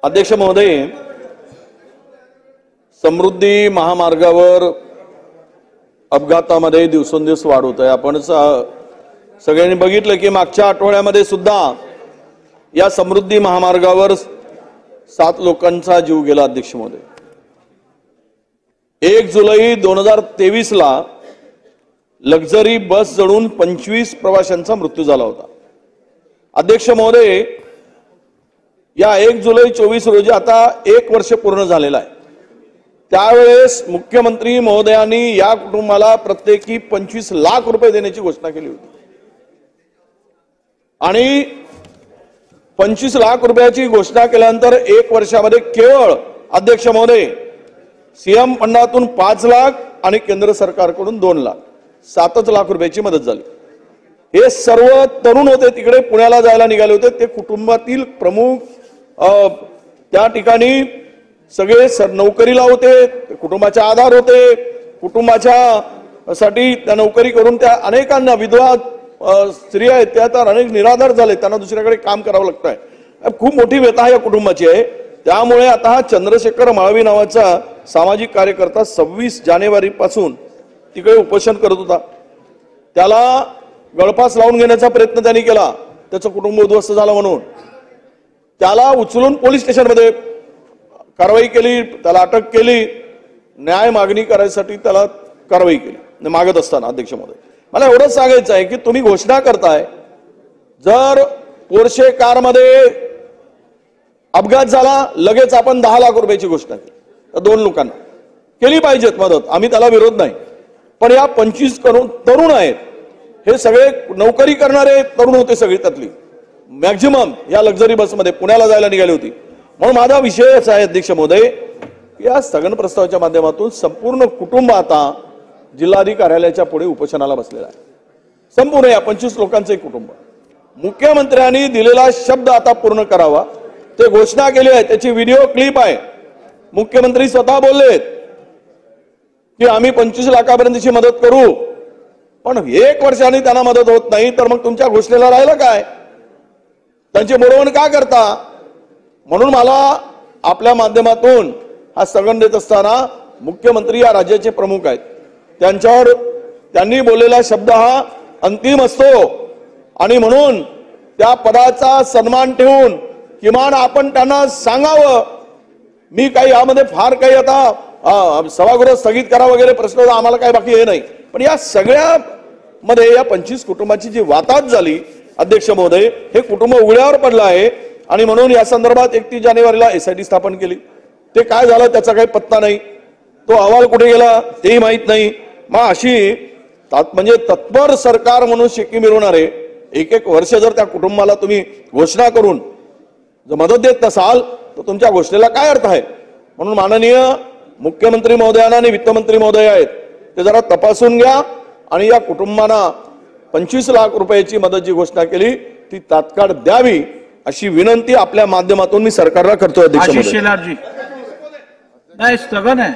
अध्यक्ष महोदय, समृद्धी महामार्गावर अपघातामध्ये दिवसेंदिवस वाढ होत आहे। आपण सगळ्यांनी बघितलं की मागच्या आठवड्यामध्ये सुद्धा या समृद्धी महामार्गावर 7 लोकांचा जीव गेला। अध्यक्ष महोदय, 1 जुलै 2023 ला लक्झरी बस जळून 25 प्रवाशांचा मृत्यू झाला होता। अध्यक्ष महोदय, या 1 जुलै 24 रोजी आता 1 वर्ष पूर्ण झालेला आहे। त्यावेळेस मुख्यमंत्री महोदयांनी या कुटुंबाला प्रत्येकी 25 लाख रुपये देण्याची घोषणा केली होती आणि 25 लाख रुपयाची घोषणा केल्यानंतर 1 वर्षामध्ये केवळ अध्यक्ष महोदय सीएम फंडातून 5 लाख आणि केंद्र सरकारकडून 2 लाख 7 लाख रुपयाची मदत झाली। हे सर्व तरुण होते, तिकडे पुण्याला जायला निघाले होते। ते कुटुंबातील प्रमुख त्या ठिकाणी सगळे नोकरीला होते, कुटुंबाचा आधार होते, कुटुंबाच्या साठी त्या नोकरी करून त्या अनेकांना विधवा स्त्रिया आहेत त्या तर अनेक निराधार झाले, त्यांना दुसऱ्याकडे काम करावं लागतं आहे। खूप मोठी व्यथा या कुटुंबाची आहे। त्यामुळे आता हा चंद्रशेखर माळवी नावाचा सामाजिक कार्यकर्ता 26 जानेवारी पासून तिकडे उपोषण करत होता। त्याला गळफास लावून घेण्याचा प्रयत्न त्यांनी केला, त्याचं कुटुंब उद्ध्वस्त झालं म्हणून त्याला उचलून पोलीस स्टेशनमध्ये कारवाई केली, त्याला अटक केली, न्याय मागणी करायसाठी त्याला कारवाई केली। मागत असताना अध्यक्ष महोदय, मला एवढंच सांगायचं आहे की तुम्ही घोषणा करताय, जर पोर्शे कारमध्ये अपघात झाला लगेच आपण 10 लाख रुपयाची घोषणा केली, तर 2 लोकांना केली पाहिजेत मदत, आम्ही त्याला विरोध नाही। पण या 25 तरुण आहेत, हे सगळे नोकरी करणारे तरुण होते, सगळी त्यातली मॅक्झिमम या लक्झरी बसमध्ये पुण्याला जायला निघाली होती। म्हणून माझा विषय असा आहे अध्यक्ष महोदय, या स्थगन प्रस्तावाच्या माध्यमातून संपूर्ण कुटुंब आता जिल्हाधिकारी कार्यालयाच्या पुढे उपोषणाला बसलेला आहे। संपूर्ण या 25 लोकांचे कुटुंब, मुख्यमंत्र्यांनी दिलेला शब्द आता पूर्ण करावा, ते घोषणा केली आहे, त्याची व्हिडिओ क्लिप आहे। मुख्यमंत्री स्वतः बोललेत की आम्ही 25 लाखापर्यंतची मदत करू, पण 1 वर्षांनी त्यांना मदत होत नाही, तर मग तुमच्या घोषणेला राहिलं काय? त्यांची मोडवण का करता? म्हणून मला आपल्या माध्यमातून हा स्थगन देत असताना मुख्यमंत्री या राज्याचे प्रमुख आहेत, त्यांच्यावर त्यांनी बोललेला शब्द हा अंतिम असतो आणि म्हणून त्या पदाचा सन्मान ठेवून किमान आपण त्यांना सांगावं। मी काही यामध्ये फार काही आता सभागृह स्थगित करा वगैरे प्रश्न आम्हाला काही बाकी हे नाही, पण या सगळ्या मध्ये या 25 कुटुंबाची जी वाताहत झाली अध्यक्ष महोदय, हे कुटुंब उघड्यावर पडलं आहे आणि म्हणून या संदर्भात 31 जानेवारीला एसआयटी स्थापन केली। ते काय झालं त्याचा काही पत्ता नाही, तो अहवाल कुठे गेला तेही माहित नाही। मग अशी म्हणजे तत्पर सरकार म्हणून शिक्की मिरवणारे 1 वर्ष जर त्या कुटुंबाला तुम्ही घोषणा करून जर मदत देत नसाल तर तुमच्या घोषणेला काय अर्थ आहे? म्हणून माननीय मुख्यमंत्री महोदयांना आणि वित्तमंत्री महोदय आहेत ते जरा तपासून घ्या आणि या कुटुंबांना 25 लाख रुपयाची मदत जी घोषणा केली ती तात्काळ द्यावी अशी विनंती आपल्या माध्यमातून मी सरकारला करतो। अध्यक्ष महोदय, नाही स्थगन आहे।